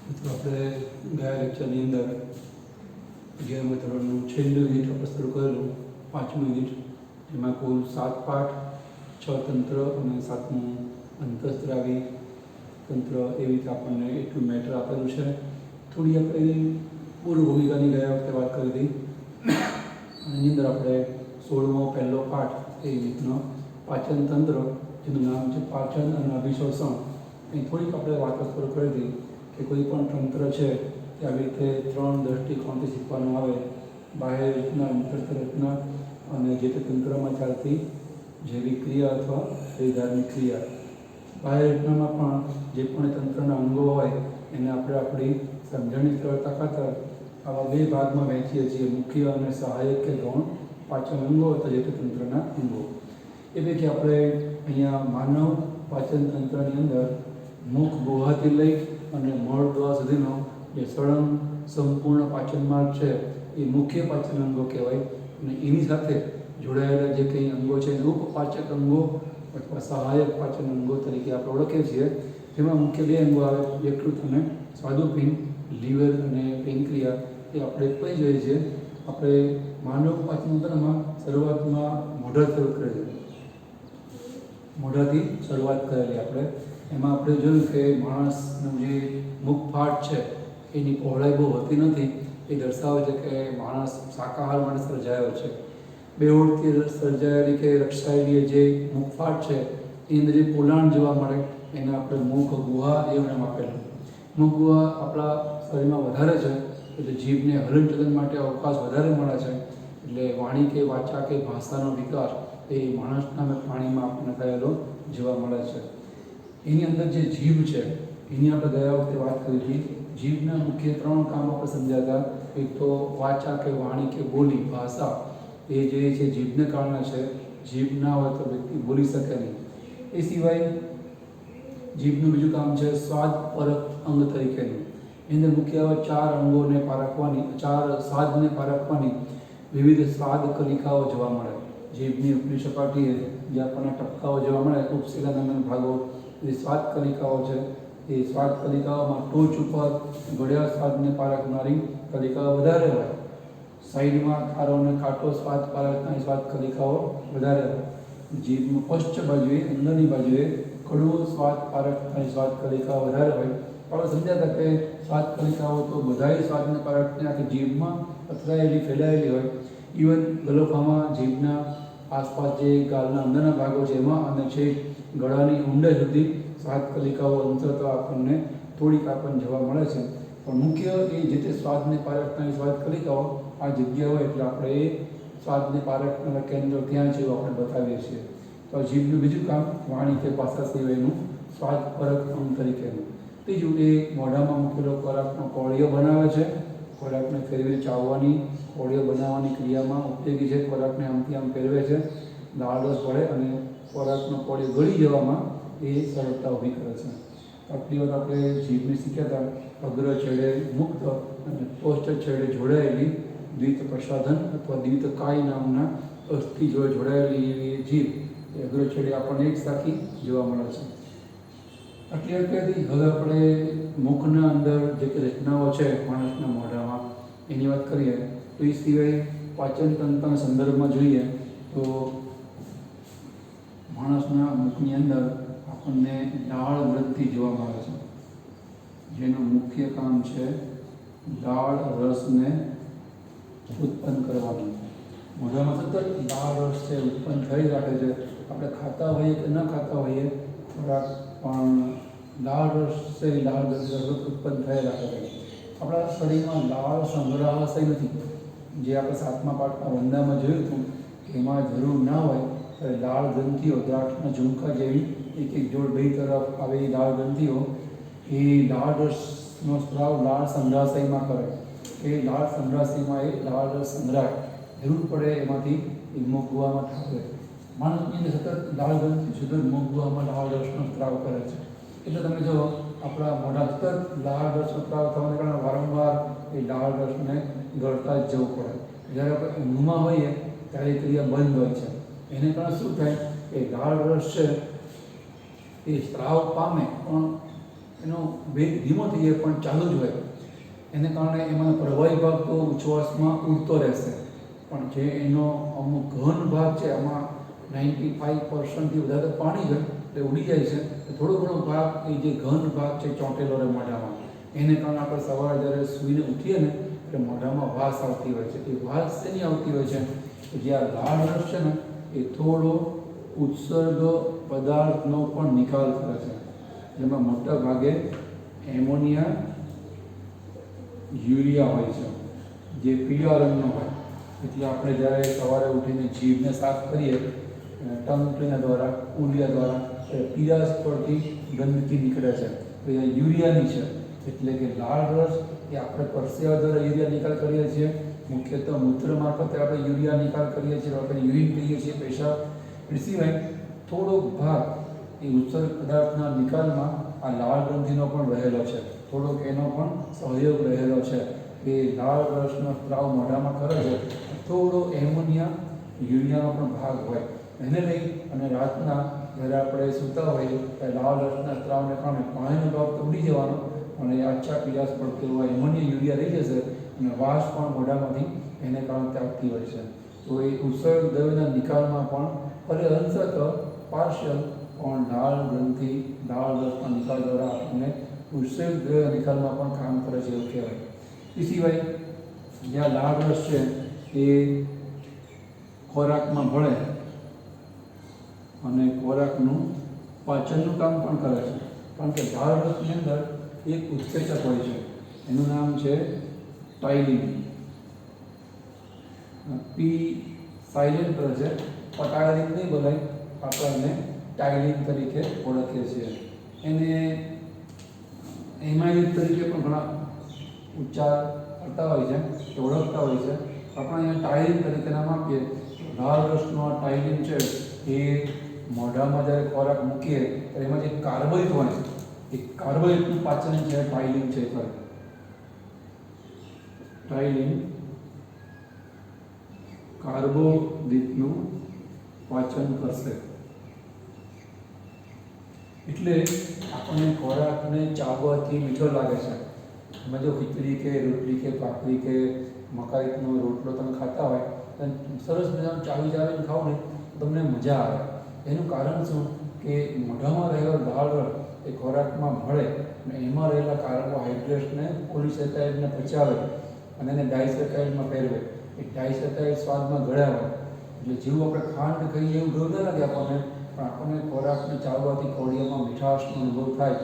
तो આપણે ગયા લેક્ચરની અંદર 11મા ધોરણનું છેલ્લું યુનિટ આપણે શરૂ કરેલું 5મું યુનિટ, જેમાં કુલ 7 પાઠ, 6 તંત્ર અને 7મું અંતઃસ્ત્રાવી તંત્ર, એવી રીતે આપણને એટલું મેટર આપેલું છે. થોડી આપણે પૂર્વ ભૂમિકાની ગયા વખતે વાત કરી હતી. એની અંદર આપણે 16મો પહેલો પાઠ એ યુનિટનો પાચન તંત્ર, જેનું નામ છે પાચન અને અભિશોષણ, એ થોડીક આપણે વાતો શરૂ કરી હતી કે કોઈ પણ તંત્ર છે તે આવી રીતે 3 દૃષ્ટિકોણથી શીખવાનું આવે: બાહ્ય રચના, અંતર્ગત રચના અને જે તે તંત્રમાં ચાલતી જૈવિક ક્રિયા અથવા ધાર્મિક ક્રિયા. બાહ્ય રચનામાં પણ જે પણ તંત્રના અંગો હોય એને આપણે આપણી સમજણની સરળતા ખાતર આવા 2 ભાગમાં વહેંચીએ છીએ: મુખ્ય અને સહાયક કે ગૌણ પાચન અંગો અથવા જે તે તંત્રના અંગો. એ પૈકી આપણે અહીંયા માનવ પાચન તંત્રની અંદર મુખ ગુહાથી લઈ અને મળ દ્વાર સુધીનો જે સળંગ સંપૂર્ણ પાચન માર્ગ છે એ મુખ્ય પાચન અંગો કહેવાય. અને એની સાથે જોડાયેલા જે કંઈ અંગો છે એને ઉપપાચક અંગો અથવા સહાયક પાચન અંગો તરીકે આપણે ઓળખીએ છીએ. જેમાં મુખ્ય 2 અંગો આવે: યકૃત અને સ્વાદુપિંડ, લીવર અને પેન્ક્રિયા. એ આપણે કઈ જોઈએ છીએ? આપણે માનવ પાચન તંત્રમાં શરૂઆતમાં મોઢાથી શરૂ કરેલી, મોઢાથી શરૂઆત કરેલી આપણે. એમાં આપણે જોયું કે માણસનું જે મુખ ફાટ છે એની પહોળાઈ બહુ હોતી નથી. એ દર્શાવે છે કે માણસ શાકાહાર માટે સર્જાયો છે. બેહોડથી સર્જાયેલી કે રક્ષાયેલી જે મુખ ફાટ છે એની અંદર જે પોલાણ જોવા મળે એને આપણે મુખ ગુહા એવું નામ આપેલું. મુખ ગુહા આપણા શરીરમાં વધારે છે એટલે જીભને હલનચલન માટે અવકાશ વધારે મળે છે. એટલે વાણી કે વાચા કે ભાષાનો વિકાસ એ માણસના પ્રાણીમાં આપણને થયેલો જોવા મળે છે. એની અંદર જે જીભ છે એની આપણે ગયા વખતે વાત કરી હતી. જીભના મુખ્ય 3 કામ આપણે સમજ્યા હતા. એક તો વાચા કે વાણી કે બોલી, ભાષા, એ જે છે જીભને કારણે છે. જીભ ના હોય તો વ્યક્તિ બોલી શકે નહીં. એ સિવાય જીભનું બીજું કામ છે સ્વાદ પરખ અંગ તરીકેનું. એની અંદર મુખ્ય 4 અંગોને પારખવાની, 4 સ્વાદને પારખવાની વિવિધ સ્વાદ કલિકાઓ જોવા મળે. જીભની ઉપલી સપાટીએ જે આપણને ટપકાઓ જોવા મળે, ઉપશિલાના ભાગો, એ સ્વાદ કલિકાઓ છે. એ સ્વાદ કલિકાઓમાં ટોચ ઉપર ગળ્યા સ્વાદને પારખનારી કલિકાઓ વધારે હોય, સાઈડમાં ખારો અને ખાટો સ્વાદ પારખનારી સ્વાદ કલિકાઓ વધારે હોય. જીભમાં પશ્ચ બાજુએ, અંદરની બાજુએ કડવો સ્વાદ પારખનારી સ્વાદ કલિકાઓ વધારે હોય. આપણે સમજ્યા હતા કે સ્વાદ કલિકાઓ તો બધાય સ્વાદને પારખને આખી જીભમાં અથડાયેલી, ફેલાયેલી હોય. ઇવન ગલોફામાં જીભના આસપાસ જે ગાલના અંદરના ભાગો છે એમાં અને છે ગળાની ઊંડાઈ સુધી સ્વાદ કલિકાઓ અંતરતા આપણને થોડીક આપણને જોવા મળે છે. પણ મુખ્ય એ જે તે સ્વાદને પારખનારી સ્વાદ કલિકાઓ આ જગ્યા હોય એટલે આપણે એ સ્વાદને પારખનારા કેન્દ્ર ત્યાં છે એવું આપણે બતાવીએ છીએ. તો જીભનું બીજું કામ વાણી કે ભાષા સિવાયનું સ્વાદ પરખ અંગ તરીકેનું. ત્રીજું, એ મોઢામાં મૂકેલો ખોરાકનો કોળિયો બનાવે છે. ખોરાકને ફેરવી ચાવવાની, કોળિયો બનાવવાની ક્રિયામાં ઉપયોગી છે. ખોરાકને આમથી આમ ફેરવે છે, લાળરસ વળે અને ખોરાકનો કોળિયો ગળી જવામાં એ સરળતા ઊભી કરે છે. આટલી વાત આપણે જીભને શીખ્યા હતા. અગ્ર છેડે મુક્ત અને પશ્ચ છેડે જોડાયેલી દ્વિત પ્રસાધન અથવા દ્વિતકાય નામના અસ્થિ જોડે જોડાયેલી એવી જીભ એ અગ્ર છેડે આપણને એક સાખી જોવા મળે છે. આટલી વાત કરી. હવે આપણે મુખના અંદર જે કે રચનાઓ છે માણસના મોઢામાં એની વાત કરીએ તો એ સિવાય પાચન તંત્રના સંદર્ભમાં જોઈએ તો માણસના મુખની અંદર આપણને લાળ ગ્રંથિ જોવા મળે છે, જેનું મુખ્ય કામ છે લાળ રસને ઉત્પન્ન કરવાનું. મોઢામાં સતત લાળ રસ છે ઉત્પન્ન થઈ રાખે છે. આપણે ખાતા હોઈએ કે ન ખાતા હોઈએ ખોરાક, પણ લાળ રસ છે એ લાળ રસ ઉત્પન્ન થઈ રાખે છે. આપણા શરીરમાં લાળ સંગ્રહાશય નથી. જે આપણે 7મા પાઠના વંદામાં જોયું હતું કે એમાં જરૂર ના હોય ત્યારે લાળ ગ્રંથિઓ, દ્રાક્ષના ઝુમકા જેવી એક જોડ 2 તરફ આવેલી લાળ ગ્રંથિઓ એ લાળ રસનો સ્ત્રાવ લાળ સંગ્રહાશયમાં કરે. એ લાળ સંગ્રહાશયમાં એ લાળ રસ સંગ્રહાય, જરૂર પડે એમાંથી એ મુખ ગુહામાં ઠાલવે. માણસની અંદર સતત લાળ ગ્રંથિ સતત મુખ ગુહામાં લાળ રસનો સ્ત્રાવ કરે છે. એટલે તમે જો આપણા મોઢા સતત લાળ રસનો સ્ત્રાવ થવાને કારણે વારંવાર એ લાળ રસને ગળતા જ જવું પડે. જ્યારે આપણે ઊંઘમાં હોઈએ ત્યારે એ ક્રિયા બંધ હોય છે. એને કારણે શું થાય કે લાળ રસ છે એ સ્ત્રાવ પામે પણ એનો વેગ ધીમો થઈ જાય પણ ચાલુ જ હોય, એને કારણે એમાં પ્રવાહી ભાગ તો ઉચ્છ્વાસમાં ઉડતો રહેશે, પણ જે એનો અમુક ઘન ભાગ છે એમાં 95%થી વધારે પાણી હોય એટલે ઉડી જાય છે. થોડો ઘણો ભાગ એ જે ઘન ભાગ છે ચોંટેલો રહે મોઢામાં, એને કારણે આપણે સવારે જ્યારે સૂઈને ઉઠીએ ને એટલે મોઢામાં વાસ આવતી હોય છે. એ વાસ શેની આવતી હોય છે? જે આ લાળ રસ છે ને એ થોડો ઉત્સર્ગ પદાર્થનો પણ નિકાલ કરે છે, જેમાં મોટા ભાગે એમોનિયા, યુરિયા હોય છે, જે પીળા રંગનો હોય. એટલે આપણે જ્યારે સવારે ઉઠીને જીભને સાફ કરીએ ટંગ ક્લીનર દ્વારા, ઉંડિયા દ્વારા, પીળાશ પરથી ગંદકી નીકળે છે, તો એ યુરિયાની છે. એટલે કે લાળ રસ એ આપણે પરસેવા દ્વારા યુરિયા નિકાલ કરીએ છીએ, મુખ્યત્વે મૂત્ર મારફતે આપણે યુરિયા નિકાલ કરીએ છીએ, આપણે યુરિન કહીએ છીએ, પેશાબ. એ સિવાય થોડોક ભાગ એ ઉત્સર્ગ પદાર્થના નિકાલમાં આ લાળ ગ્રંથિનો પણ રહેલો છે, થોડોક એનો પણ સહયોગ રહેલો છે. એ લાળ રસનો સ્ત્રાવ મોઢામાં કરે છે, થોડો એમોનિયા, યુરિયાનો પણ ભાગ હોય. એને લઈ અને રાતના જ્યારે આપણે સૂતા હોઈએ ત્યારે લાળ રસના સ્ત્રાવને કારણે પાણીનો ભાગ તો ઉડી જવાનો, અને એ આછા પીળાશ પડતી હોય એમોનિયા, યુરિયા રહી જશે, અને વાસ પણ મોઢામાંથી એને કારણે આવતી હોય છે. તો એ ઉત્સર્ગ દ્રવ્યના નિકાલમાં પણ અંશત પાર્શિયલ પણ લાળ ગ્રંથિ, લાળ રસના નિકાલ દ્વારા આપણને ઉત્સર્ગ દ્રવ્ય નિકાલમાં પણ કામ કરે છે એવું કહેવાય. એ સિવાય જ્યાં લાળ રસ છે એ ખોરાકમાં ભળે અને ખોરાકનું પાચનનું કામ પણ કરે છે, કારણ કે લાળ રસની અંદર એક ઉત્સેચક હોય છે, એનું નામ છે ટાઇલિન. પી સાયલેન્ટ રહે છે, પટાયલિન નહીં બોલાય, આપણે એને ટાઇલિન તરીકે ઓળખીએ છીએ. એને એમાઇલિન તરીકે પણ ઘણા ઉચ્ચાર કરતા હોય છે, કે ઓળખતા હોય છે. આપણે અહીંયા ટાઇલિન તરીકે નામ આપીએ. લાળ રસનો આ ટાઇલિન છે એ મોઢામાં જ્યારે ખોરાક મૂકીએ ત્યારે એમાં જે કાર્બોહાઈડ્રેટ હોય એ કાર્બોહાઈડ્રેટનું પાચન છે ટાઇલિન છે. ટાઇલિન કાર્બોહાઈડ્રેટનું પાચન કરશે, એટલે આપણને ખોરાકને ચાવવાથી મીઠો લાગે છે. એમાં જો ખીચડી કે રોટલી કે ભાખરી કે મકાઈનો રોટલો તમે ખાતા હોય તો સરસ મજાનું ચાવી ચાવીને ખાઓ ને તમને મજા આવે. એનું કારણ શું? કે મોઢામાં રહેલો લાળ રસ એ ખોરાકમાં ભળે અને એમાં રહેલા કાર્બોહાઈડ્રેટ્સને પોલિસેકેરાઇડને પચાવે અને એને ડાયસેકેરાઇડમાં ફેરવે. એ ડાયસેકેરાઇડ સ્વાદમાં ગળ્યા હોય એટલે જેવું આપણે ખાંડ ખાઈએ એવું ગળું ન લાગે આપણને, પણ આપણને ખોરાકને ચાવવાથી કોળિયામાં મીઠાશનો અનુભવ થાય.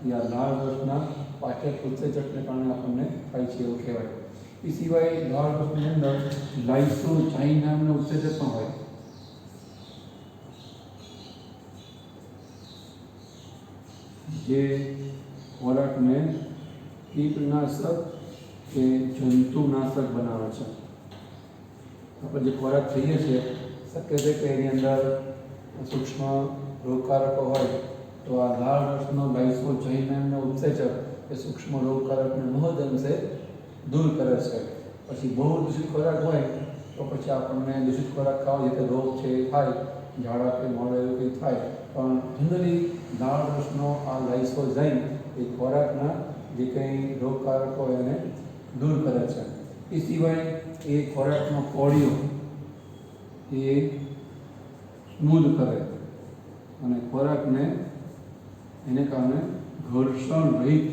એ આ લાળ રસના પાચક ઉત્સેચકને કારણે આપણને થાય છે એવું કહેવાય. એ સિવાય લાળ રસની અંદર લાઇસોઝાઇમ નામનો ઉત્સેચક પણ હોય, જે ખોરાકને કીટનાશક કે જંતુનાશક બનાવે છે. આપણે જે ખોરાક ખાઈએ છીએ શક્ય છે કે એની અંદર સૂક્ષ્મ રોગકારકો હોય, તો આ લાળ રસનો લાઇસોઝાઇમ નામનો ઉત્સેચક એ સૂક્ષ્મ રોગકારકને મહદ અંશે દૂર કરે છે. પછી બહુ દૂષિત ખોરાક હોય તો પછી આપણને દૂષિત ખોરાક ખાવા જે રોગ છે એ થાય, ઝાડા કે મોઢા એવું કંઈ થાય. પણ જનરલી લાળ રસનો આ લાઇસોઝાઇમ એ ખોરાકના જે કંઈ રોગકારકો હોય એને દૂર કરે છે. એ સિવાય એ ખોરાકનો કોળિયો એ સ્મૂધ કરે અને ખોરાકને એને કારણે ઘર્ષણ રહિત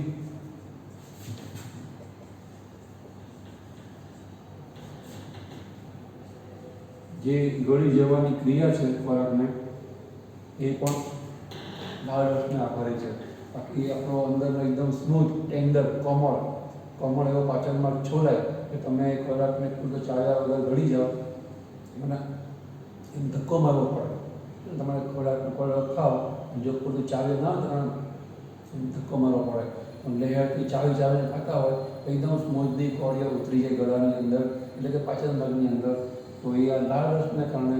જે ગળી જવાની ક્રિયા છે ખોરાકને એ પણ લાળ રસને આભારી છે. બાકી આપણો અંદરનો એકદમ સ્મૂથ, ટેન્ડર, કોમળ એવો પાચન માર્ગ છોડાય કે તમે ખોરાકને પૂરતો ચાવ્યા વગર ગળી જાઓ અને એમ ધક્કો મારવો પડે. તમારે ખોરાક ખાઓ, જો પૂરતું ચાવ્યો ના ધક્કો મારવો પડે. પણ લહેરથી ચાવીને ખાતા હોય તો એકદમ સ્મૂથલી કોળિયો ઉતરી જાય ગળાની અંદર, એટલે કે પાચન માર્ગની અંદર. તો એ આ લાળ રસને કારણે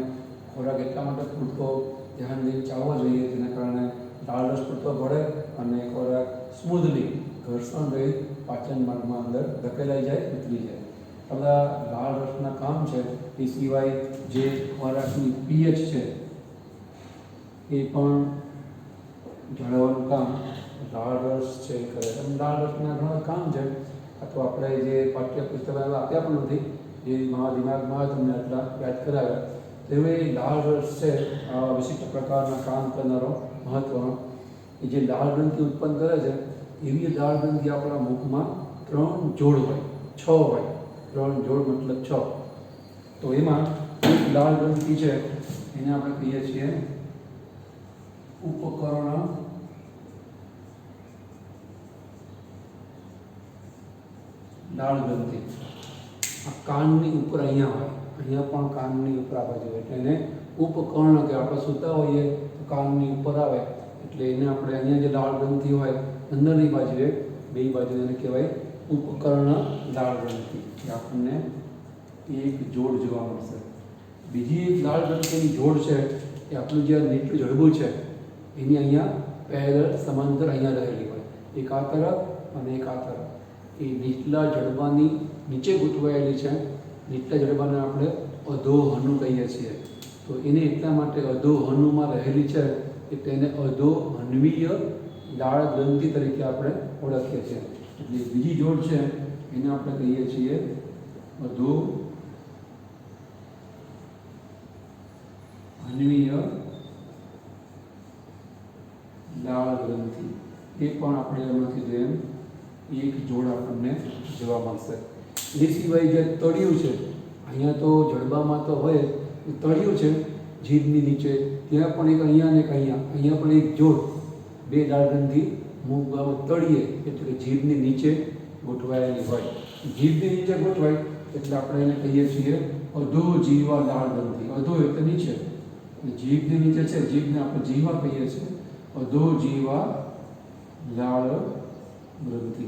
ખોરાક એટલા માટે પૂરતો ધ્યાન દઈને ચાવવો જોઈએ જેના કારણે લાળ રસ પૂરતો ભળે અને ખોરાક સ્મૂથલી ઘર્ષણ રહિત પાચન માર્ગમાં અંદર ધકેલાઈ જાય, ઉતરી જાય. આ બધા લાળ રસના કામ છે. એ સિવાય જે ખોરાકની પીએચ છે એ પણ જાળવવાનું કામ લાળ રસ છે એ કરે. લાળ રસના ઘણા કામ છે, અથવા આપણે જે પાઠ્યપુસ્તક આપ્યા પણ નથી, જે મારા દિમાગમાં તમને આટલા યાદ કરાવ્યા. તેવી લાળ રસ છે આ વિશિષ્ટ પ્રકારના કામ કરનારો મહત્વનો. એ જે લાળ ગ્રંથિ ઉત્પન્ન કરે છે એવી લાળ ગ્રંથિ આપણા મુખમાં 3 જોડ હોય, 6 હોય. 3 જોડ મતલબ 6. તો એમાં એક લાળ ગ્રંથિ છે એને આપણે કહીએ છીએ ઉપકર્ણ લાળ ગ્રંથિ. આ કાનની ઉપર અહીંયા હોય, અહીંયા પણ કાનની ઉપર આ બાજુ હોય, એટલે એને ઉપકર્ણ કે આપણે સૂતા હોઈએ તો કાનની ઉપર આવે, એટલે એને આપણે અહીંયા જે લાળ ગ્રંથિ હોય અંદરની બાજુએ, બે બાજુ એને કહેવાય ઉપકર્ણ લાળ ગ્રંથિ. એ આપણને એક જોડ જોવા મળશે. બીજી એક લાળ ગ્રંથિની જોડ છે એ આપણું જે નીચલું જડબું છે એની અહીંયા પેરેલલ સમાંતર અહીંયા રહેલી હોય, એક આ તરફ અને એક આ તરફ. એ નીચલા જડબાની નીચે ગોઠવાયેલી છે. નીચલા જડબાને આપણે અધોહનુ કહીએ છીએ. તો એને એટલા માટે અધોહનુમાં રહેલી છે કે તેને અધોહન્વીય લાળ ગ્રંથિ તરીકે આપણે ઓળખીએ છીએ. એટલે બીજી જોડ છે એને આપણે કહીએ છીએ અધોહન્વીય લાળ ગ્રંથિ. એ પણ આપણે એમાંથી જેમ એક જોડ આપણને જોવા મળશે. એ સિવાય જે તળિયું છે, અહીંયા તો જડબામાં તો હોય તળિયું છે જીભની નીચે, ત્યાં પણ એક અહીંયા ને એક અહીંયા પણ એક જોડ, બે લાળ ગ્રંથિ મુખ તળિયે એટલે કે જીભની નીચે ગોઠવાયેલી હોય. જીભની નીચે ગોઠવાય એટલે આપણે એને કહીએ છીએ અધોજીવા લાળ ગ્રંથિ. અધો એટલે નીચે, જીભની નીચે છે, જીભને આપણે જીવા કહીએ છીએ. અધોજીવા લાળ ગ્રંથિ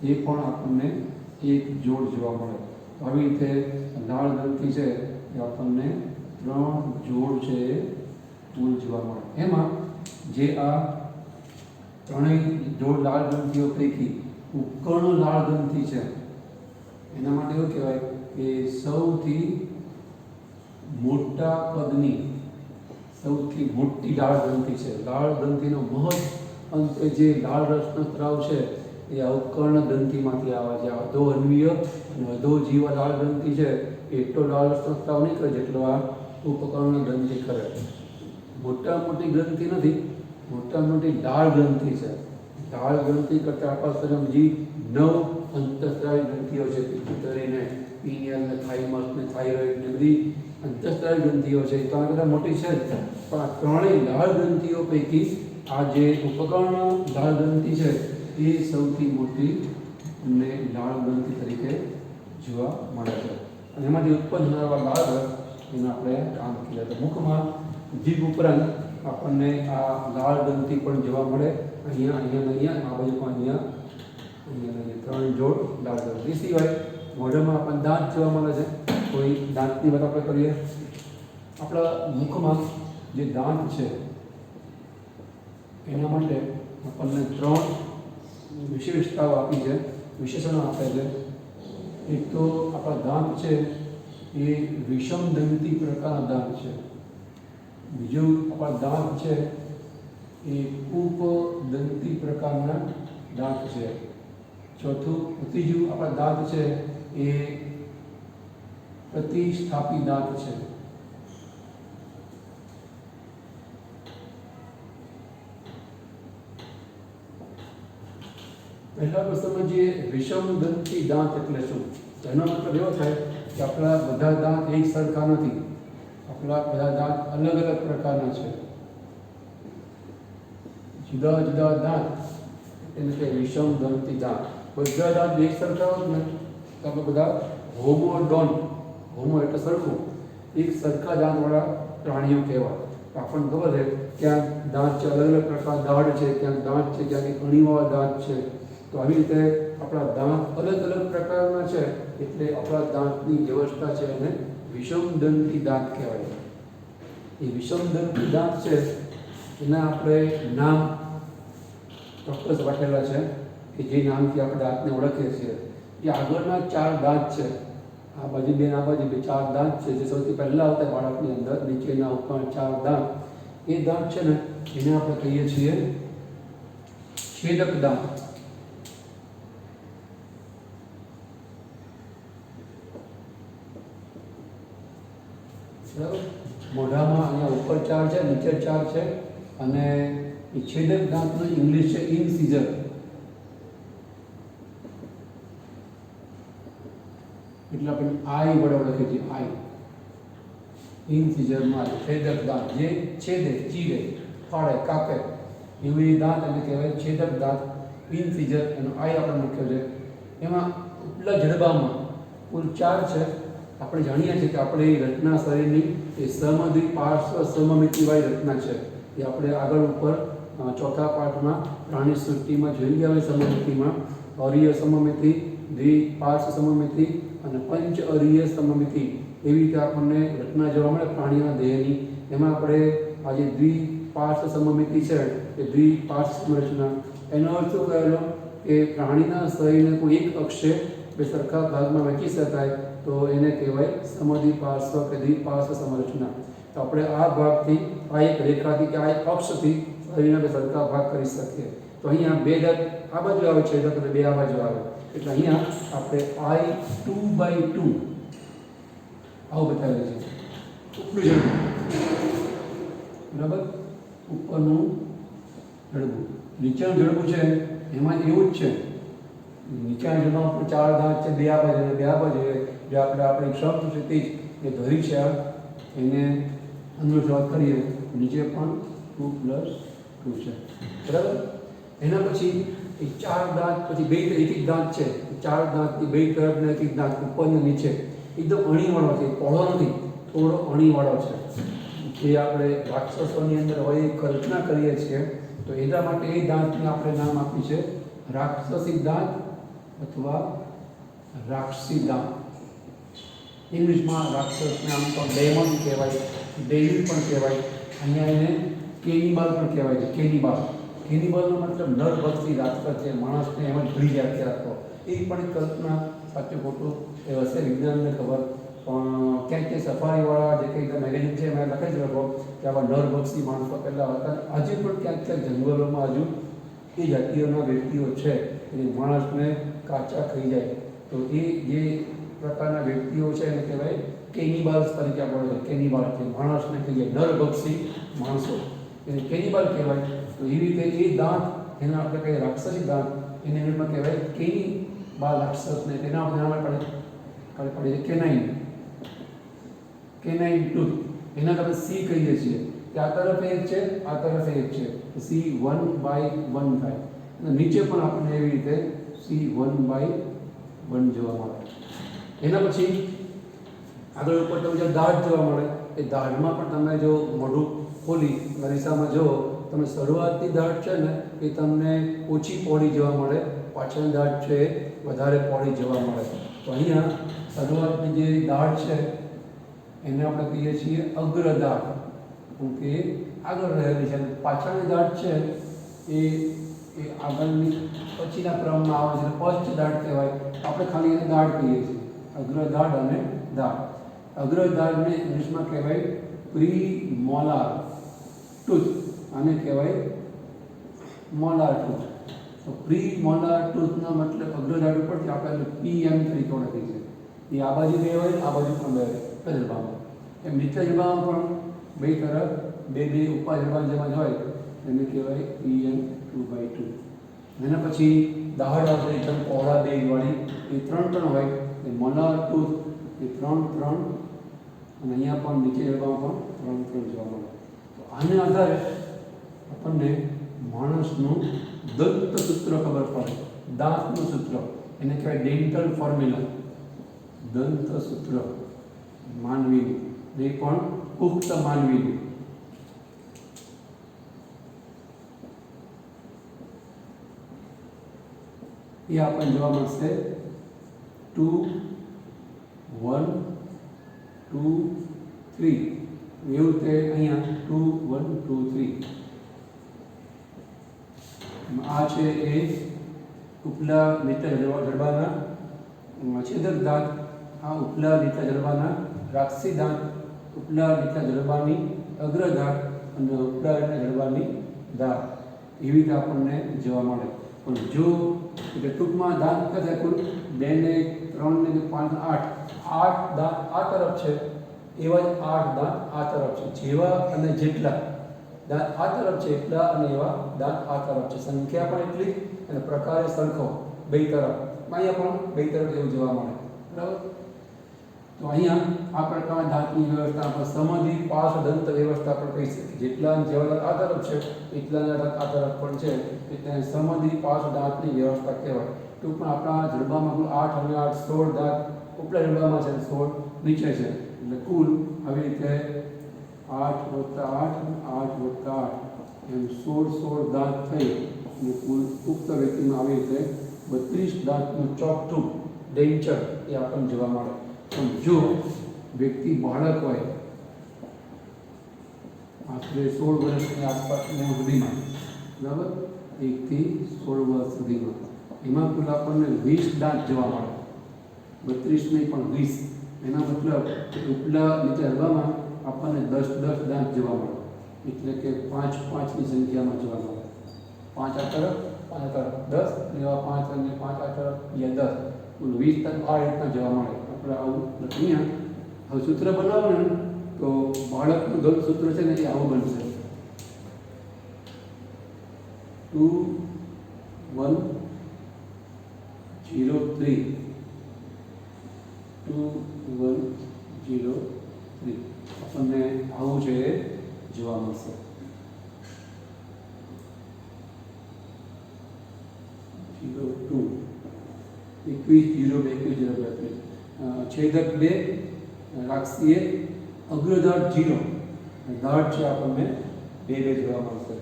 એ પણ આપણને એક જોડ જોવા મળે. આવી રીતે લાળ ગ્રંથિ છે એ આપણને 3 જોડ છે એ કુલ જોવા મળે. એમાં જે આ ત્રણેય જોડ લાળ ગ્રંથિઓ પૈકી ઉપકર્ણ લાળ ગ્રંથિ છે એના માટે એવું કહેવાય કે સૌથી મોટા કદની સૌથી મોટી લાળ ગ્રંથિ છે. લાળ ગ્રંથિનો અંતે જે લાળ રસનો સ્ત્રાવ છે એ આ ઉપકર્ણ ગ્રંથિમાંથી આવે છે. અધોહન્વીય અને અધોજીવા લાળ ગ્રંથિ છે એ એટલો લાળ રસનો સ્ત્રાવ નહીં કરે જેટલો આ ઉપકર્ણ ગ્રંથિ કરે. મોટી ગ્રંથિ નથી, મોટી લાળ ગ્રંથિ છે. લાળ ગ્રંથિ કરતાં આપણા શરીરમાં બીજી 9 અંતઃસ્ત્રાવી ગ્રંથિઓ છે. પિટ્યુટરી ને પીનિયલ ને થાઇમસ ને થાઇરોઇડ ને બધી અંતઃસ્ત્રાવી ગ્રંથિઓ છે. તો આ કરતાં મોટી છે જ, પણ આ ત્રણેય લાળ ગ્રંથિઓ પૈકી આ જે ઉપકર્ણ લાળ ગ્રંથિ છે એ સૌથી મોટી અને લાળ ગ્રંથિ તરીકે જોવા મળે છે. અને એમાંથી ઉત્પન્ન થનારા લાળ રસ એને આપણે કામ કીધા. તો મુખમાં જીભ ઉપરાંત આપણને આ લાળ ગ્રંથિ પણ જોવા મળે. અહીંયા આ બાજુ પણ અહીંયા 3 જોડ લાળ ગ્રંથિ. સિવાય મોઢામાં આપણને દાંત જોવા મળે છે. કોઈ દાંતની વાત આપણે કરીએ. આપણા મુખમાં જે દાંત છે એના માટે આપણને 3 વિશેષતાઓ આપી છે, વિશેષણો આપે છે. એક તો આપણા દાંત છે એ વિષમદંતી પ્રકારના દાંત છે. બીજું આપણા દાંત છે એ ઉપદંતી પ્રકારના દાંત છે. ત્રીજું આપણા દાંત છે એ પ્રતિસ્થાપી દાંત છે. પહેલા પ્રશ્નમાં જે વિષમદંતી દાંત એટલે શું? એનો મતલબ એવો થાય કે આપણા બધા દાંત એક સરખા નથી. આપણા બધા દાંત અલગ અલગ પ્રકારના છે. જુદા જુદા દાંત એટલે કે વિષમદંતી દાંત. બધા દાંત એક સરખા હોત ને તો આપણે બધા હોમોડોન, હોમો એટલે સરખું, એક સરખા દાંતવાળા પ્રાણીઓ કહેવાય. આપણને ખબર છે ક્યાંક દાંત છે, અલગ અલગ પ્રકારના દાઢ છે, ક્યાંક દાંત છે, ક્યાંક અણીવાળા દાંત છે. તો આવી રીતે આપણા દાંત અલગ અલગ પ્રકારના છે એટલે આપણા દાંતની વ્યવસ્થા છે એને વિષમદંતી દાંત કહેવાય. એ વિષમદંતી દાંત છે એના આપણે નામ ચોક્કસ રાખેલા છે કે જે નામથી આપણે દાંતને ઓળખીએ છીએ. એ આગળના 4 દાંત છે, આ બાજુ બે આ બાજુ બે 4 દાંત છે જે સૌથી પહેલાં આવતા બાળકની અંદર. નીચેના ઉપર 4 દાંત. એ દાંત છે ને એને આપણે કહીએ છીએ છેદક દાંત, બરાબર. મોઢામાં અહીંયા ઉપર 4 છે, નીચે 4 છે, અને એ છેદક દાંતનું ઇંગ્લિશ છે ઇન્સિઝર. એટલે આપણે આઈ વડે ઓળખીએ છીએ, આઈ. ઇન્સિઝરમાં છેદક દાંત, જે છેદે, ચીરે, ફાડે, કાપે એવી દાંત એને કહેવાય છેદક દાંત, ઇન્સિઝર. એનો આઈ આપણે મુખ્ય છે. એમાં ઉપલા જડબામાં કુલ 4 છે. આપણે જાણીએ છીએ કે આપણી રચના શરીરની એ સમદ્વિ પાર્શ્વ સમમિતિવાળી રચના છે. એ આપણે આગળ ઉપર ચોથા પાઠમાં પ્રાણી સૃષ્ટિમાં જોઈ ગયા હોય. સમમિતિમાં અરીય સમમિતિ, દ્વિપાર્શ્વ સમમિતિ અને પંચ અરીય સમમિતિ એવી રીતે આપણને રચના જોવા મળે પ્રાણીના દેહની. એમાં આપણે આજે દ્વિપાર્શ્વ સમમિતિ છે એ દ્વિપાર્શ્વ રચના. એનો અર્થ શું કહેલો કે પ્રાણીના શરીરને કોઈ એક અક્ષે બે સરખા ભાગમાં વહેંચી શકાય તો એને કહેવાય સમદ્વિપાર્શ્વ કે દ્વિપાર્શ્વ સમરચના. તો આપણે આ ભાગથી, આ એક રેખાથી કે આ એક અક્ષથી શરીરના બે સરખા ભાગ કરી શકીએ. તો અહીંયા 2 દાંત આ બાજુ આવે છે, એટલે 2 આ બાજુ આવે. એટલે અહીંયા આપણે I 2/2 આવું બતાવેલું છે. ઉપલું જડબું, બરાબર, ઉપરનું જડબું. નીચેનું જડબું છે એમાં એવું જ છે. નીચેના જડબામાં પણ 4 દાંત છે, 2 આ બાજુ અને 2 આ બાજુ. જે આપણે આપણી શબ્દ છે તે જ એ ધરી છે, એને અંદર શરૂઆત કરીએ. નીચે પણ 2 + 2 છે, બરાબર. એના પછી એ 4 દાંત, પછી 2 એક દાંત છે. 4 દાંતની 2 તરફના એક દાંત ઉપર ને નીચે એકદમ અણીવાળો છે, પહોળો નથી, થોડો અણીવાળો છે. જે આપણે રાક્ષસોની અંદર હોય એ કલ્પના કરીએ છીએ. તો એના માટે એ દાંતને આપણે નામ આપ્યું છે રાક્ષસી દાંત અથવા રાક્ષસી દાંત. ઇંગ્લિશમાં રાક્ષસને આમ તો ડેમન કહેવાય, ડેવિલ પણ કહેવાય. અહીંયા એને કેનિબાલ પણ કહેવાય છે. કેનિબાલ, કેનિબાલનો મતલબ નરભક્ષી રાક્ષસ છે, માણસને એમ જ ભરી જાય રાખો. એ પણ કલ્પના, સાચું ખોટું એ હશે, વિજ્ઞાનને ખબર. પણ ક્યાંક સફારીવાળા જે કંઈ મેગેઝિન છે એમાં લખે છે લોકો કે આવા નરભક્ષી માણસો પહેલાં હતા. આજે પણ ક્યાંક ક્યાંક જંગલોમાં હજુ એ જાતિઓના વ્યક્તિઓ છે એ માણસને કાચા ખાઈ જાય. તો એ જે પ્રકારના વ્યક્તિઓ છે એને કહેવાય કેનિબાલ્સ તરીકે આપણે કેનિબાલ છે, માણસને ખાઈ જાય, નરભક્ષી માણસો એને કેનિબાલ કહેવાય. તો એવી રીતે એ દાંત, એના આપણે કહીએ રાક્ષસી દાંત, એને ઇંગ્લિશમાં કહેવાય કેનિબાલ રાક્ષસને. તેના આપણે પડે છે કેનાઇન, કેનાઇન ટૂથ. એના આપણે સી કહીએ છીએ કે આ તરફ એક છે, આ તરફ એક છે, સી 1/1 થાય. અને નીચે પણ આપણને એવી રીતે સી 1/1 જોવા મળે. એના પછી આગળ ઉપર તમે જે દાઢ જોવા મળે, એ દાઢમાં પણ તમે જો મોઢું ખોલી અરીસામાં જો તમે શરૂઆતની દાઢ છે ને એ તમને ઓછી પહોળી જોવા મળે, પાછળની દાઢ છે એ વધારે પહોળી જોવા મળે. તો અહીંયા શરૂઆતની જે દાઢ છે એને આપણે કહીએ છીએ અગ્રદાઢ, કે આગળ રહેલી છે. પાછળની દાઢ છે એ આગળની પછીના ક્રમમાં આવે છે, પશ્ચ દાઢ કહેવાય. આપણે ખાલી એને દાઢ કહીએ છીએ, અગ્રદાઢ અને દાઢ. અગ્રદાઢને ઇંગ્લિશમાં કહેવાય પ્રી-મોલાર ટૂથ, આને કહેવાય મોલાર ટૂથ. તો પ્રી-મોલાર ટૂથનો મતલબ અગ્રદાઢ ઉપરથી આપણે PM તરીકે ઓળખીએ છીએ. એ આ બાજુ કહેવાય, આ બાજુ પણ બે જડબામાં. એમ નીચે જડબામાં પણ 2 તરફ 2 ઉપર જડબા જેમાં હોય એને કહેવાય PM 2/2. એના પછી દાઢ આવશે એકદમ પહોળા 2 વાળી, એ 3 હોય. એ મોલાર ટૂથ એ 3 અને અહીંયા પણ નીચે જડબામાં પણ 3 જોવા મળે. તો આને આધારે આપણને માણસનું દંત સૂત્ર ખબર પડે, દાંતનું સૂત્ર, એને કહેવાય ડેન્ટલ ફોર્મ્યુલા. દંત સૂત્ર માનવીનું, એ પણ પુખ્ત માનવીનું. એ આપણને જોવા મળશે 2, 1, 2, 3. એવું તે અહીંયા 2, 1, 2, 3. આ છે એ ઉપલા નીચા જડબાના છેદક દાંત. આ ઉપલા નીચા જડબાના રાક્ષસી દાંત, ઉપલા નીચા જડબાની અગ્રદાઢ અને ઉપલા નીચા જડબાની દાઢ. એવી રીતે આપણને જોવા મળે. પણ જો એટલે ટૂંકમાં દાંત કેટલા કુલ 2 ને 3 ને 5 ને 8 દાંત આ તરફ છે, એવા જ 8 દાંત આ તરફ છે. જેવા અને જેટલા દાંત આ તરફ છે એટલા અને એવા દાંત આ તરફ છે. સંખ્યા પણ એટલી અને પ્રકારે સરખો બે તરફ. અહીંયા પણ બે તરફ એવું જોવા મળે. બરાબર. તો અહીંયા આ પ્રકારના દાંતની વ્યવસ્થા આપણે સમાધિ પાસ દંત વ્યવસ્થા પણ કહી શકીએ. જેટલા જેવા દાંત આ તરફ છે એટલા દાંત આ તરફ પણ છે એટલે સમાધિ પાસ દાંતની વ્યવસ્થા કહેવાય. ટૂંકમાં આપણા જડબામાં કુલ 8 અને 8 16 દાંત ઉપલા જડબામાં છે, 16 નીચે છે. એટલે કુલ આવી રીતે 8 + 8 8 + 8 એમ 16 દાંત થઈ અને કુલ ઉક્ત વ્યક્તિમાં આવી રીતે 32 દાંતનું ચોકઠું ડેન્ચર એ આપણને જોવા મળે. પણ જો વ્યક્તિ બાળક હોય આશરે 16 વર્ષની આસપાસના સુધીમાં, બરાબર, 1 થી 16 વર્ષ સુધીમાં, એમાં કુલ આપણને 20 દાંત જોવા મળે. 32 નહીં પણ 20. એના મતલબ ઉપલા નીચે હરવામાં આપણને 10 દાંત જોવા મળે. એટલે કે 5 5ની સંખ્યામાં જોવા મળે. 5 આ તરફ 5 આ તરફ 10 એવા 5 અને 5 આ તરફ એ 10 કુલ 20 દાંત આ રીતના જોવા મળે. આપણે આવું અહીંયા હવે સૂત્ર બનાવવાનું તો બાળકનું ગત સૂત્ર છે ને એ આવું બનશે: 2 1 0 3 2 1 0 3 આપણને આવું છે જોવા મળશે. 0 2 21 0 21 0 છેદક 2 રાખીએ અગ્રદાઢ 0 દાઢ છે આપણને 2 જોવા મળશે.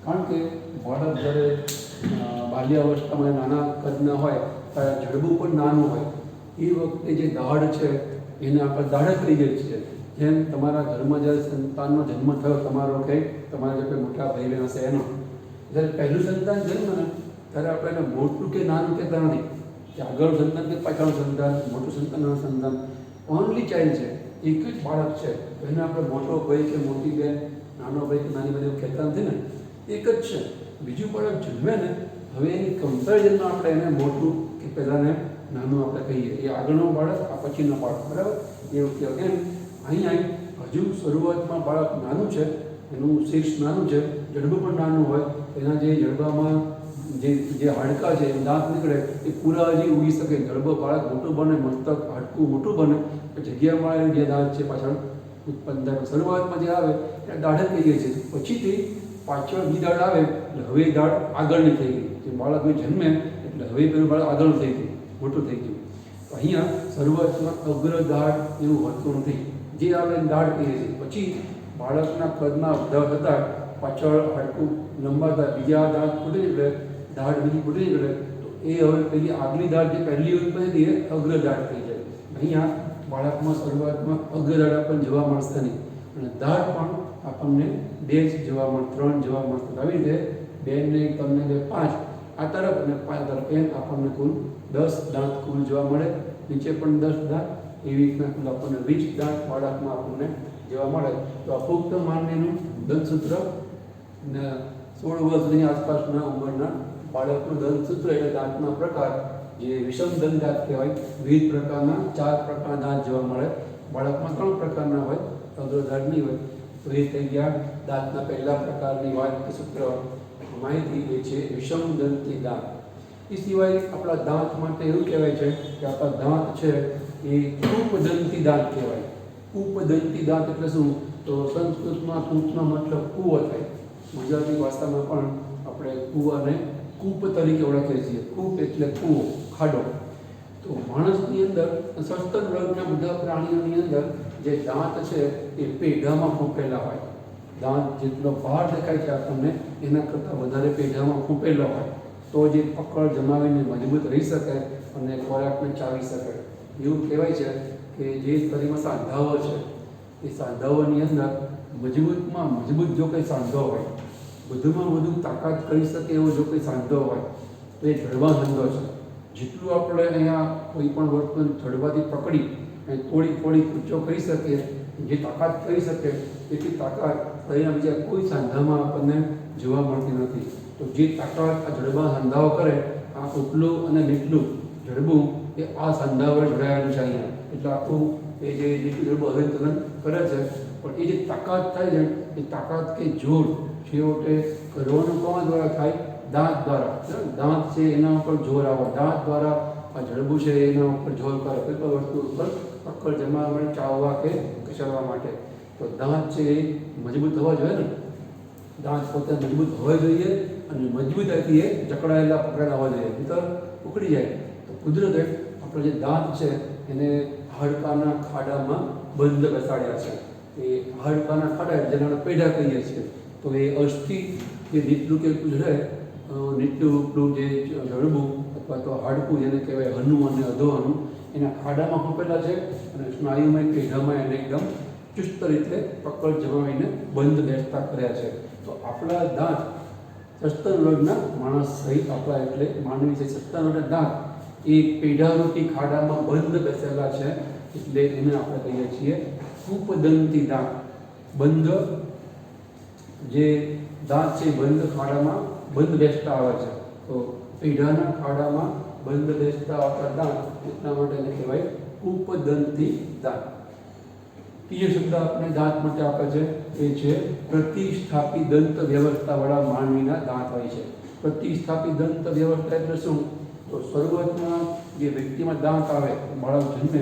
કારણ કે બાળક જ્યારે બાલ્યાવસ્થામાં નાના કદના હોય ત્યારે જડબું પણ નાનું હોય. એ વખતે જે દાઢ છે એને આપણે દાઢ કહી દઈએ છીએ. જેમ તમારા ઘરમાં જ્યારે સંતાનનો જન્મ થયો તમારો કે તમારા જે કોઈ મોટા ભાઈ બહેન હશે એનો, જ્યારે પહેલું સંતાન જન્મ ને ત્યારે આપણે એને મોટું કે નાનું કહેતા નથી કે આગળનું સંતાન કે પાછળનું સંતાન, મોટું સંતાન નાનું સંતાન. ઓનલી ચાઇલ્ડ છે, એક જ બાળક છે. એને આપણે મોટો ભાઈ કે મોટી બહેન, નાનો ભાઈ કે નાની બહેન એવું કહેતા નથી ને, એક જ છે. બીજું બાળક જન્મે ને હવે એની કમ્પેરિઝનમાં આપણે એને મોટું કે પહેલાંને નાનું આપણે કહીએ. એ આગળનું બાળક, આ પછીનો બાળક, બરાબર, એવું કહેવાય. એમ અહીંયા હજુ શરૂઆતમાં બાળક નાનું છે, એનું શીર્ષ નાનું છે, જડબું પણ નાનું હોય. એના જે જડબામાં જે હાડકાં છે એ દાંત નીકળે એ પૂરા હજી ઉગી શકે. જડબો બાળક મોટું બને, મસ્તક હાડકું મોટું બને, જગ્યા મળે જે દાંત છે પાછળ ઉત્પન્ન થાય. શરૂઆતમાં જે આવે એ દાઢ થઈ ગઈ છે. પછીથી પાછળ બી દાઢ આવે એટલે હવે દાઢ આગળની થઈ ગઈ. જે બાળક જન્મે એટલે હવે પેલું બાળક આગળનું થઈ ગયું, મોટું થઈ ગયું. અહીંયા શરૂઆતમાં અગ્ર દાઢ એવું હોતું નથી. જે આવે દાઢ કહીએ છીએ. પછી બાળકના કદના વધાર થતાં પાછળ હાડકું લંબાતા બીજા દાંત ફૂટી નીકળે, દાઢ બીજી ફૂટી નીકળે તો એ હવે પેલી આગલી દાઢ જે પહેલી ઉત્પન્ન થઈ એ અગ્ર દાઢ થઈ જાય. અહીંયા બાળકમાં શરૂઆતમાં અગ્ર દાઢ આપણને જોવા મળશે નહીં અને દાઢ પણ આપણને 2 જ જોવા મળે, 3 જોવા મળશે. આવી રીતે 2 ને 3 ને 2 5 આ તરફ અને 5 તરફ એમ આપણને કુલ 10 દાંત કુલ જોવા મળે. નીચે પણ 10 દાંત. એવી રીતના કુલ આપણને 20 દાંત બાળકમાં આપણને જોવા મળે. તો આ પુખ્ત માનવીનું દંતસૂત્ર ને 16 વર્ષ સુધીની આસપાસના ઉંમરના બાળકનું દંતસૂત્ર એટલે દાંતના પ્રકાર જે વિષમ દંત દાંત કહેવાય. વિવિધ પ્રકારના 4 પ્રકારના દાંત જોવા મળે. બાળકમાં 3 પ્રકારના હોય, અગ્રદાઢ નહીં હોય. તો એ થઈ ગયા દાંતના પહેલા પ્રકારની વાત કે સૂત્ર માહિતી એ છે વિષમ દંતી દાંત. એ સિવાય આપણા દાંત માટે એવું કહેવાય છે કે આપણા દાંત છે એ કૂપદંતી દાંત કહેવાય. કૂપદંતી દાંત એટલે શું? તો સંસ્કૃતમાં કૂપનો મતલબ કૂવો થાય. ગુજરાતી ભાષામાં પણ આપણે કૂવાને કૂપ તરીકે ઓળખીએ છીએ. કૂપ એટલે કૂવો, ખાડો. તો માણસની અંદર, સસ્તન વર્ગના બધા પ્રાણીઓની અંદર જે દાંત છે એ પેઢામાં ફૂંપેલા હોય. દાંત જેટલો બહાર દેખાય છે આપણને એના કરતાં વધારે પેઢામાં ફૂંપેલો હોય તો જે પકડ જમાવીને મજબૂત રહી શકે અને ખોરાકને ચાવી શકે. એવું કહેવાય છે કે જે શરીરમાં સાંધાઓ છે એ સાંધાઓની અંદર મજબૂતમાં મજબૂત જો કંઈ સાંધો હોય, વધુમાં વધુ તાકાત કરી શકે એવો જો કંઈ સાંધો હોય તો એ જડબા સાંધો છે. જેટલું આપણે અહીંયા કોઈ પણ વસ્તુ જડબાથી પકડી અને થોડી ઊંચો કરી શકીએ, જે તાકાત કરી શકે એટલી તાકાત અહીંયા બીજા કોઈ સાંધામાં આપણને જોવા મળતી નથી. તો જે તાકાત આ જડબાના સંધાઓ કરે, આ ઉપલું અને નીચલું જડબું એ આ સંધા વડે જોડાયેલું છે અહીંયા. એટલે આખું એ જે નીચલું જડબું હલન કરે છે, પણ એ જે તાકાત થાય છે એ તાકાત કે જોર છેવટે કરવાનું કોના દ્વારા થાય? દાંત દ્વારા. દાંત છે એના ઉપર જોર આવે, દાંત દ્વારા આ જડબું છે એના ઉપર જોર કરે, કોઈ પણ વસ્તુ ઉપર પકડ જમાવવા માટે, ચાવવા કે કચડવા માટે. તો દાંત છે એ મજબૂત હોવા જોઈએ ને, દાંત પોતે મજબૂત હોવા જોઈએ અને મજબૂતાઈથી એ જકડાયેલા પકડેલા હોવા જોઈએ, તો ઉકળી જાય. તો કુદરતે આપણે જે દાંત છે એને હાડકાના ખાડામાં બંધ બેસાડ્યા છે. એ હાડકાના ખાડા જેને આપણે પેઢા કહીએ છીએ. તો એ અસ્થિ જે નીચલું કે રહે, નીચલું ઉપલું જે જડબું અથવા તો હાડકું જેને કહેવાય હનું અને અધોહનું, એના ખાડામાં ખૂંપેલા છે અને સ્નાયુમાં પેઢામાં એને એકદમ ચુસ્ત રીતે પકડ જમાવીને બંધ બેસતા કર્યા છે. તો આપણા દાંત સસ્તન વર્ગના માણસ સહિત આપણા એટલે માનવી છે સસ્તન વર્ગના દાંત એ પેઢારૂપી ખાડામાં બંધ બેસેલા છે, એટલે એને આપણે કહીએ છીએ કૂપદંતી દાંત. બંધ જે દાંત છે બંધ ખાડામાં બંધ બેસતા આવે છે. તો પેઢાના ખાડામાં બંધ બેસતા આવતા દાંત, એટલા માટે એને કહેવાય કૂપદંતી દાંત. ત્રીજો શબ્દ આપણે દાંત માટે આપે છે એ છે પ્રતિસ્થાપી દંત વ્યવસ્થાવાળા માનવીના દાંત હોય છે. પ્રતિસ્થાપી દંત વ્યવસ્થા એટલે શું? તો શરૂઆતમાં જે વ્યક્તિમાં દાંત આવે, બાળક જન્મે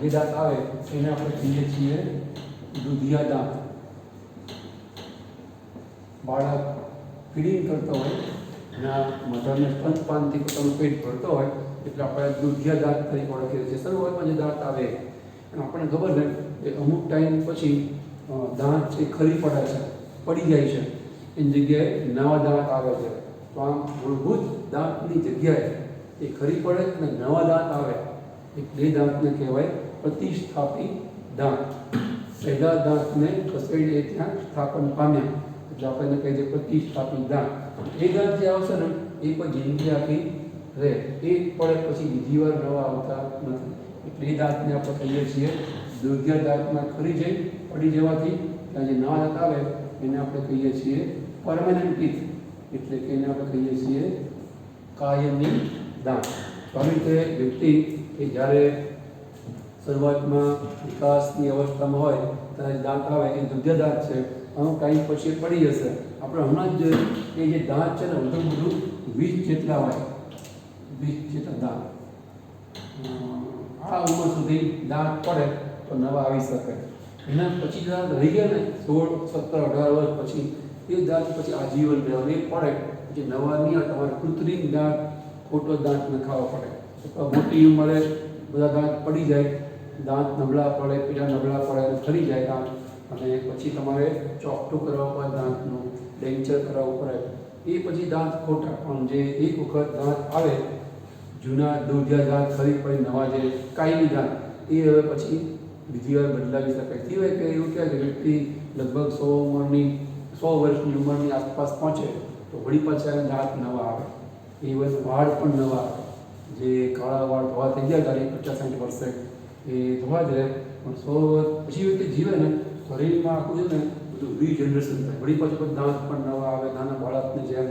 જે દાંત આવે એને આપણે કહીએ છીએ દુધિયા દાંત. બાળક ફીડિંગ કરતો હોય અને મધરને સ્તનપાનથી પોતાનું પેટ ભરતો હોય એટલે આપણે દુધિયા દાંત તરીકે ઓળખીએ છીએ. શરૂઆતમાં જે દાંત આવે અને આપણને ખબર છે કે અમુક ટાઈમ પછી દાંત છે ખરી પડે છે, પડી જાય છે, એની જગ્યાએ નવા દાંત આવે છે. તો આમ મૂળભૂત દાંતની જગ્યાએ એ ખરી પડે અને નવા દાંત આવે એટલે એ દાંતને કહેવાય પ્રતિસ્થાપી દાંત. પહેલા દાંતને ખસેડીએ ત્યાં સ્થાપન પામ્યા એટલે આપણે કહીએ છીએ પ્રતિસ્થાપી દાંત. એ દાંત જે આવશે ને એ પણ જિંદગી આખી રહે, એ પડે પછી બીજી વાર નવા આવતા નથી. એટલે એ દાંતને આપણે કહીએ છીએ દુધિયા દાંતમાં ખરી જઈ પડી જવાથી ત્યાં જે નવા દાંત આવે એને આપણે કહીએ છીએ પરમેનન્ટ ટીથ, એટલે કે એને આપણે કહીએ છીએ કાયમી દાંત. તો આવી રીતે વ્યક્તિ કે જ્યારે શરૂઆતમાં વિકાસની અવસ્થામાં હોય ત્યારે દાંત આવે એ દુધિયા દાંત છે, અમુક ટાઈમ પછી પડી જશે. આપણે હમણાં જ એ જે દાંત છે ને બધું 20 જેટલા હોય, 20 જેટલા દાંત. આ ઉંમર સુધી દાંત પડે તો નવા આવી શકે. એના પછી દાંત રહી ગયા ને 16, 17, 18 વર્ષ પછી એ દાંત પછી આજીવન રહેવાનું. એ પડે પછી નવા નહીં આવે, તમારે કૃત્રિમ દાંત, ખોટો દાંત નખાવો પડે. મોટી ઉંમરે બધા દાંત પડી જાય, દાંત નબળા પડે, પીડા નબળા પડે અને ખરી જાય દાંત, અને પછી તમારે ચોકઠું કરવા પડે, દાંતનું ડેન્ચર કરાવવું પડે. એ પછી દાંત ખોટા. પણ જે એક વખત દાંત આવે, જૂના દુધિયા દાંત ખરી પડી નવા જે કાયમી દાંત, એ હવે પછી બીજી વાર બદલાવી શકાય. સિવાય કે એવું કહે કે વ્યક્તિ લગભગ 100 વર્ષની ઉંમરની આસપાસ પહોંચે તો વળી પાછા દાંત નવા આવે. ઇવન વાળ પણ નવા આવે. જે કાળા વાળ ધોવા થઈ ગયા ત્યારે 50-60 વર્ષે એ ધોવા જ રહે, પણ 100 વર્ષ પછી વ્યક્તિ જીવે ને શરીરમાં આખું છે ને બધું રીજનરેશન થાય. વળી પાછું દાંત પણ નવા આવે, નાના બાળકની જેમ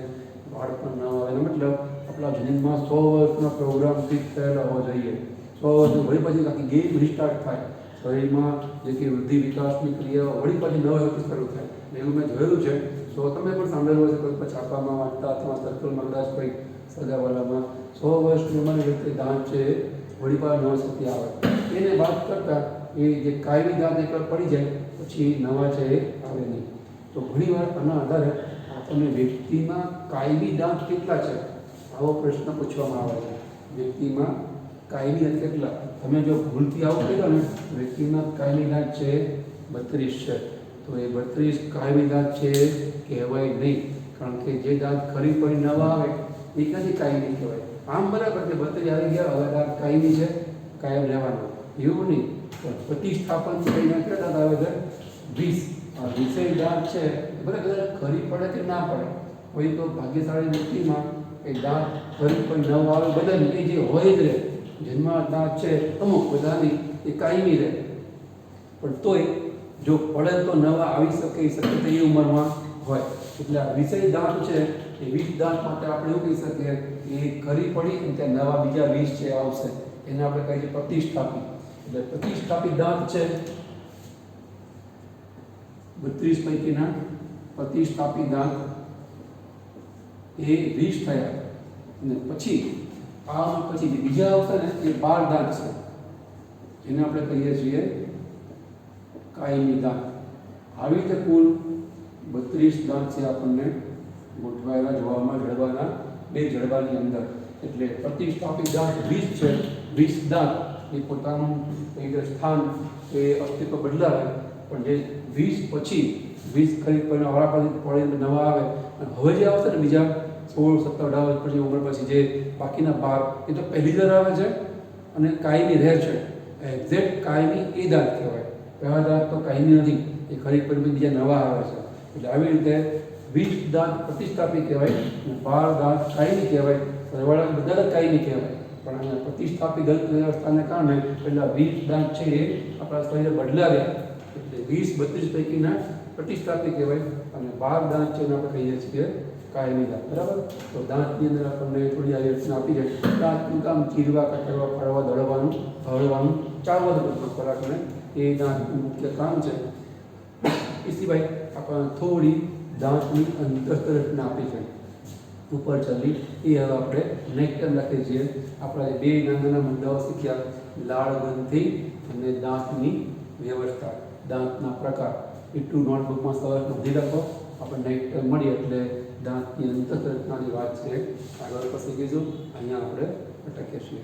વાળ પણ નવા આવે. એનો મતલબ આપણા જનીનમાં 100 વર્ષનો પ્રોગ્રામ ફિક્સ થયેલો હોવો જોઈએ. 100 વર્ષ વળી પછી આખી ગેમ રિસ્ટાર્ટ થાય. શરીરમાં જે કે વૃદ્ધિ વિકાસની ક્રિયાઓ વળી પાછી નવા વખત શરૂ થાય. એવું મેં જોયેલું છે. તમે પણ સાંભળેલું હશે, કોઈ છાપામાં વાંચતા અથવા સર્કલમાં કદાચ કોઈ સગાવાલામાં 100 વર્ષની ઉંમરની વ્યક્તિ દાંત છે વળી પાછા નવા શક્તિ આવે. એને વાત કરતાં એ જે કાયમી દાંત એકવાર પડી જાય પછી નવા છે એ આવે નહીં. તો ઘણીવાર આના આધારે આપણને વ્યક્તિમાં કાયમી દાંત કેટલા છે આવો પ્રશ્ન પૂછવામાં આવે છે. વ્યક્તિમાં કાયમી દાંત કેટલા? તમે જો ભૂલથી આવું કહેલો ને વ્યક્તિમાં કાયમી દાંત છે 32 છે, તો એ 32 કાયમી દાંત છે કહેવાય નહીં. કારણ કે જે દાંત ખરી પડી નવા આવે એ ક્યાંથી કાયમી કહેવાય? આમ બરાબર કે 32 આવી ગયા હવે દાંત કાયમી છે, કાયમ રહેવાનો, એવું નહીં. પણ પ્રતિસ્થાપન કરીને કેટલા દાંત આવે છે? 20. આ 20 દાંત છે બરાબર ખરી પડે કે ના પડે. કોઈ તો ભાગ્યશાળી વ્યક્તિમાં એ દાંત ખરી પડી નવા આવે બધાની એ જે હોય જ રહે. જન્મમાં દાંત છે અમુક બધાની એ કાયમી રહે, પણ તોય જો પડે તો નવા આવી શકે તો એ ઉંમરમાં હોય. એટલે આ 20 દાંત છે એ 20 દાંત માટે આપણે એવું કહી શકીએ કે ખરી પડી અને ત્યાં નવા બીજા 20 છે આવશે, એને આપણે કહીએ છીએ પ્રતિષ્ઠાપી. એટલે પ્રતિષ્ઠાપી દાંત છે 32 પૈકીના પ્રતિષ્ઠાપી દાંત એ 20 થયા, અને પછી પછી જે બીજા આવશે ને એ 12 દાંત છે, જેને આપણે કહીએ છીએ કાયમી દાંત. આવી રીતે કુલ 32 દાંત છે આપણને ગોઠવાયેલા જોવામાં જડબાના બે જડબાની અંદર. એટલે પ્રતિષ્ઠાપિત દાંત 20 છે, 20 દાંત એ પોતાનું સ્થાન એ અસ્તિત્વ બદલાવે, પણ જે 20 પછી 20 ખરીદ કરીને વાળા નવા આવે, અને હવે જે આવશે ને બીજા 16, 17, 18 પછી 19 પછી જે બાકીના 12 એ તો પહેલી દર આવે છે અને કાયમી રહે છે. એક્ઝેક્ટ કાયમી એ દાંત કહેવાય, પહેલા દાંત તો કાયમી નથી, એ ખરીદ કરીને બીજા નવા આવે છે. એટલે આવી રીતે 20 દાંત પ્રતિષ્ઠાપિત કહેવાય અને 12 દાંત કાયમી કહેવાય. સરવાળા બધા જ કાયમી કહેવાય, પણ અહીંયા પ્રતિષ્ઠાપિત દંત વ્યવસ્થાને કારણે પહેલાં 20 દાંત છે એ આપણા શરીરે બદલાવ્યા, એટલે 20 32 પૈકીના પ્રતિષ્ઠાપિત કહેવાય અને 12 દાંત છે એને આપણે કહીએ છીએ કાયમી દાંત. બરાબર? તો દાંતની અંદર આપણને થોડી આવી રચના આપી છે. દાંતનું કામ ચીરવા, કટરવા, ફાડવા, દળવાનું, હળવાનું, ચાવવા બધું ખોરાકને એ દાંતનું મુખ્ય કામ છે. એ સિવાય આપણને થોડી દાંતની અંતસ્થ રચના આપી છે ઉપર ચાલી, એ હવે આપણે નેક્સ્ટ ટાઈમ લખીએ છીએ. આપણે બે નાના મુદ્દાઓ શીખ્યા, લાળ ગ્રંથિ અને દાંતની વ્યવસ્થા, દાંતના પ્રકાર. એટલું નોટબુકમાં સરસ નોંધી રાખો. આપણે નેક્સ્ટ ટાઈમ મળીએ એટલે દાંતની અંતસ્થ રચનાની વાત છે આગળ પછી કીધું, અહીંયા આપણે અટકીએ છીએ.